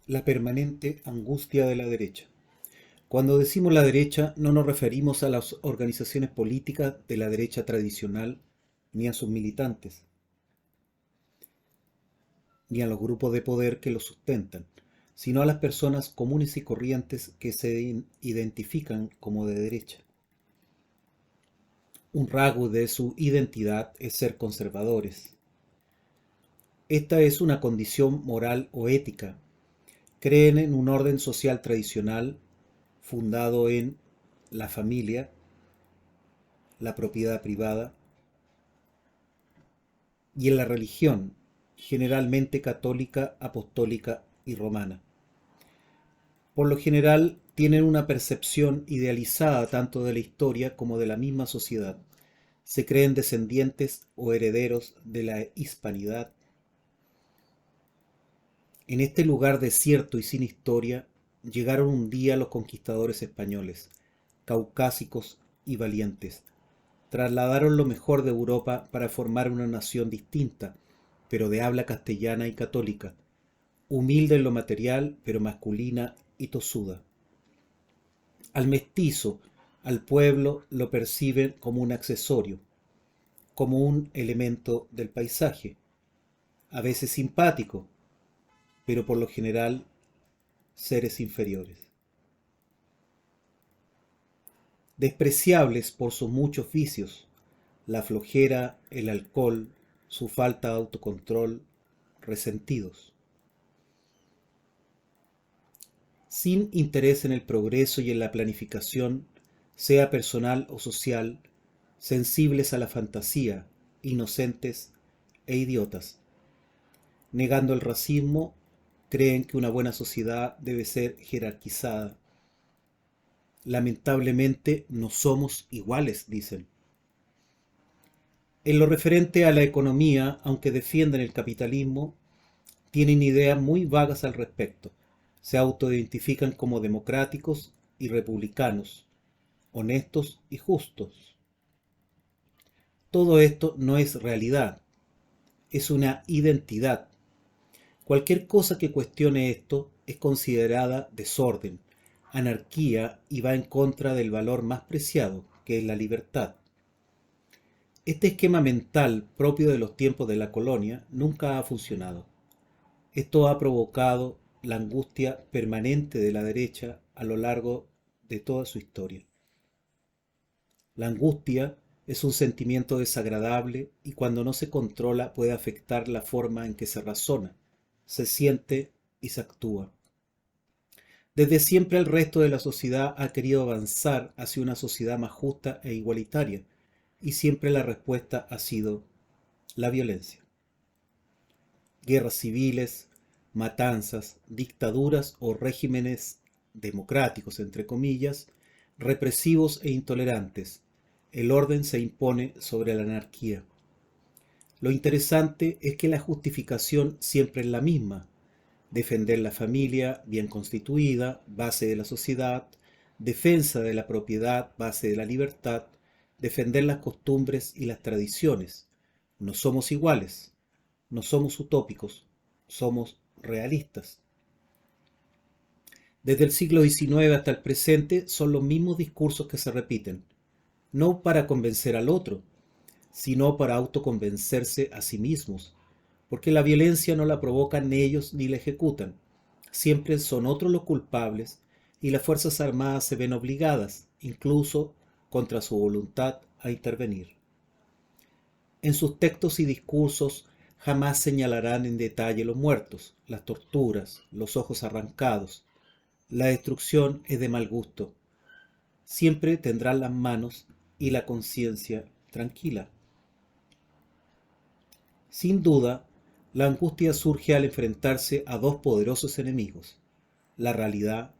La permanente angustia de la derecha. Cuando decimos la derecha, no nos referimos a las organizaciones políticas de la derecha tradicional, ni a sus militantes, ni a los grupos de poder que los sustentan, sino a las personas comunes y corrientes que se identifican como de derecha. Un rasgo de su identidad es ser conservadores. Esta es una condición moral o ética. Creen en un orden social tradicional fundado en la familia, la propiedad privada y en la religión, generalmente católica, apostólica y romana. Por lo general tienen una percepción idealizada tanto de la historia como de la misma sociedad. Se creen descendientes o herederos de la hispanidad. En este lugar desierto y sin historia llegaron un día los conquistadores españoles, caucásicos y valientes. Trasladaron lo mejor de Europa para formar una nación distinta, pero de habla castellana y católica, humilde en lo material, pero masculina y tosuda. Al mestizo, al pueblo, lo perciben como un accesorio, como un elemento del paisaje, a veces simpático, pero por lo general seres inferiores. Despreciables por sus muchos vicios, la flojera, el alcohol, su falta de autocontrol, resentidos. Sin interés en el progreso y en la planificación, sea personal o social, sensibles a la fantasía, inocentes e idiotas. Negando el racismo, creen que una buena sociedad debe ser jerarquizada. Lamentablemente no somos iguales, dicen. En lo referente a la economía, aunque defienden el capitalismo, tienen ideas muy vagas al respecto. Se autoidentifican como democráticos y republicanos, honestos y justos. Todo esto no es realidad, es una identidad. Cualquier cosa que cuestione esto es considerada desorden, anarquía y va en contra del valor más preciado, que es la libertad. Este esquema mental propio de los tiempos de la colonia nunca ha funcionado. Esto ha provocado la angustia permanente de la derecha a lo largo de toda su historia. La angustia es un sentimiento desagradable y cuando no se controla puede afectar la forma en que se razona, se siente y se actúa. Desde siempre el resto de la sociedad ha querido avanzar hacia una sociedad más justa e igualitaria, y siempre la respuesta ha sido la violencia. Guerras civiles, matanzas, dictaduras o regímenes democráticos, entre comillas, represivos e intolerantes. El orden se impone sobre la anarquía. Lo interesante es que la justificación siempre es la misma: defender la familia bien constituida, base de la sociedad; defensa de la propiedad, base de la libertad; defender las costumbres y las tradiciones. No somos iguales, no somos utópicos, somos realistas. Desde el siglo XIX hasta el presente son los mismos discursos que se repiten, no para convencer al otro, sino para autoconvencerse a sí mismos, porque la violencia no la provocan ellos ni la ejecutan, siempre son otros los culpables y las Fuerzas Armadas se ven obligadas, incluso contra su voluntad, a intervenir. En sus textos y discursos jamás señalarán en detalle los muertos, las torturas, los ojos arrancados. La destrucción es de mal gusto. Siempre tendrán las manos y la conciencia tranquila. Sin duda, la angustia surge al enfrentarse a dos poderosos enemigos, la realidad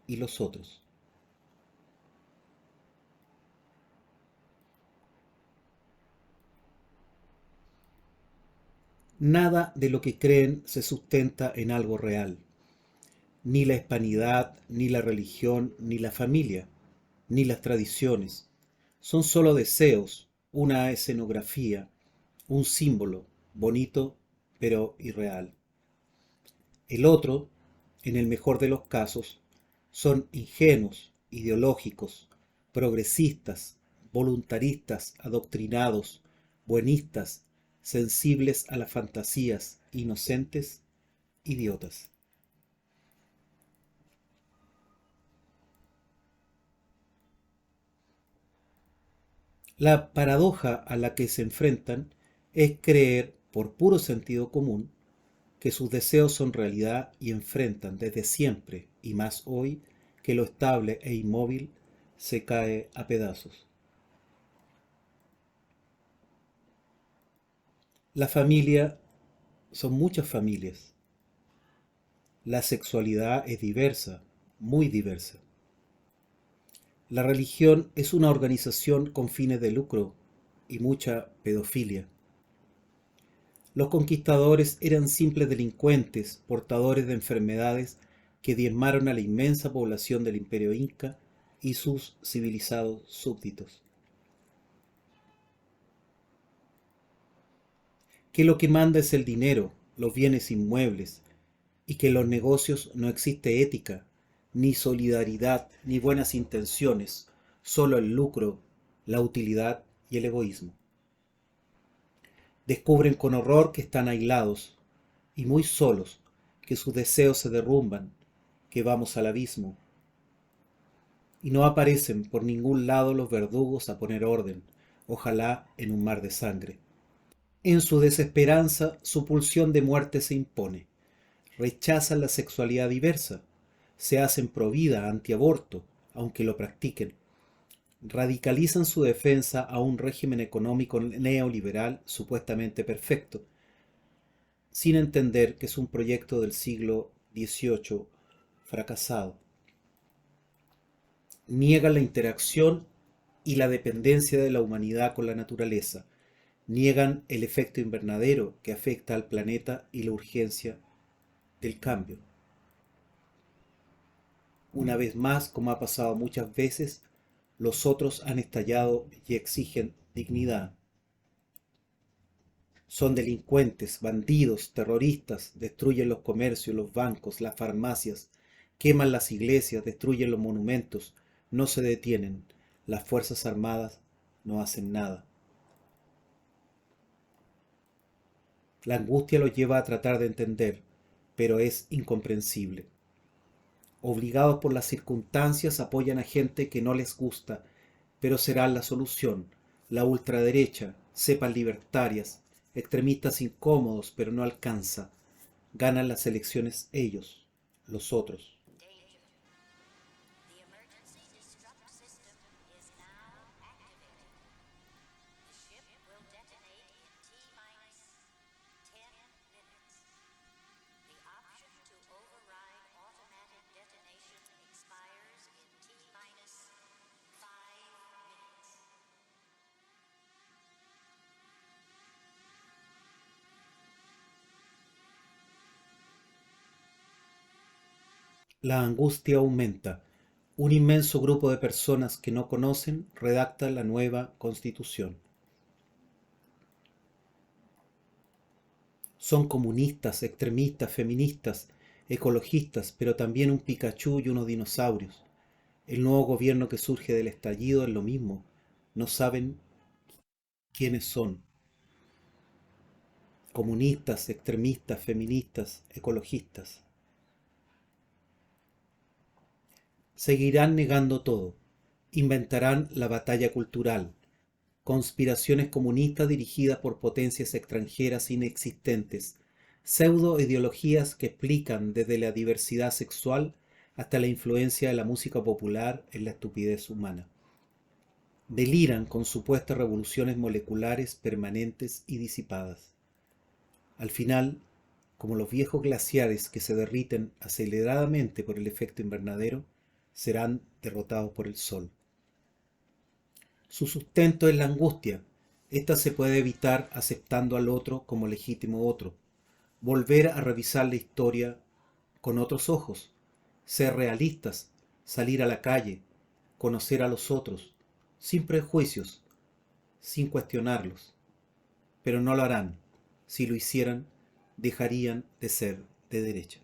y los otros. Nada de lo que creen se sustenta en algo real. Ni la hispanidad, ni la religión, ni la familia, ni las tradiciones. Son solo deseos, una escenografía, un símbolo, bonito pero irreal. El otro, en el mejor de los casos, son ingenuos, ideológicos, progresistas, voluntaristas, adoctrinados, buenistas, sensibles a las fantasías, inocentes, idiotas. La paradoja a la que se enfrentan es creer, por puro sentido común, que sus deseos son realidad y enfrentan desde siempre, y más hoy, que lo estable e inmóvil se cae a pedazos. La familia son muchas familias. La sexualidad es diversa, muy diversa. La religión es una organización con fines de lucro y mucha pedofilia. Los conquistadores eran simples delincuentes, portadores de enfermedades que diezmaron a la inmensa población del imperio inca y sus civilizados súbditos. Que lo que manda es el dinero, los bienes inmuebles, y que en los negocios no existe ética, ni solidaridad, ni buenas intenciones, solo el lucro, la utilidad y el egoísmo. Descubren con horror que están aislados y muy solos, que sus deseos se derrumban, que vamos al abismo. Y no aparecen por ningún lado los verdugos a poner orden, ojalá en un mar de sangre. En su desesperanza, su pulsión de muerte se impone. Rechazan la sexualidad diversa, se hacen provida, antiaborto, aunque lo practiquen. Radicalizan su defensa a un régimen económico neoliberal supuestamente perfecto, sin entender que es un proyecto del siglo XVIII fracasado. Niegan la interacción y la dependencia de la humanidad con la naturaleza. Niegan el efecto invernadero que afecta al planeta y la urgencia del cambio. Una vez más, como ha pasado muchas veces, los otros han estallado y exigen dignidad. Son delincuentes, bandidos, terroristas, destruyen los comercios, los bancos, las farmacias, queman las iglesias, destruyen los monumentos, no se detienen. Las Fuerzas Armadas no hacen nada. La angustia los lleva a tratar de entender, pero es incomprensible. Obligados por las circunstancias, apoyan a gente que no les gusta, pero será la solución. La ultraderecha, cepas libertarias, extremistas incómodos, pero no alcanza. Ganan las elecciones ellos, los otros. La angustia aumenta. Un inmenso grupo de personas que no conocen redacta la nueva Constitución. Son comunistas, extremistas, feministas, ecologistas, pero también un Pikachu y unos dinosaurios. El nuevo gobierno que surge del estallido es lo mismo. No saben quiénes son. Comunistas, extremistas, feministas, ecologistas. Seguirán negando todo. Inventarán la batalla cultural. Conspiraciones comunistas dirigidas por potencias extranjeras inexistentes. Pseudo-ideologías que explican desde la diversidad sexual hasta la influencia de la música popular en la estupidez humana. Deliran con supuestas revoluciones moleculares permanentes y disipadas. Al final, como los viejos glaciares que se derriten aceleradamente por el efecto invernadero, serán derrotados por el sol. Su sustento es la angustia. Esta se puede evitar aceptando al otro como legítimo otro. Volver a revisar la historia con otros ojos. Ser realistas. Salir a la calle. Conocer a los otros. Sin prejuicios. Sin cuestionarlos. Pero no lo harán. Si lo hicieran, dejarían de ser de derecha.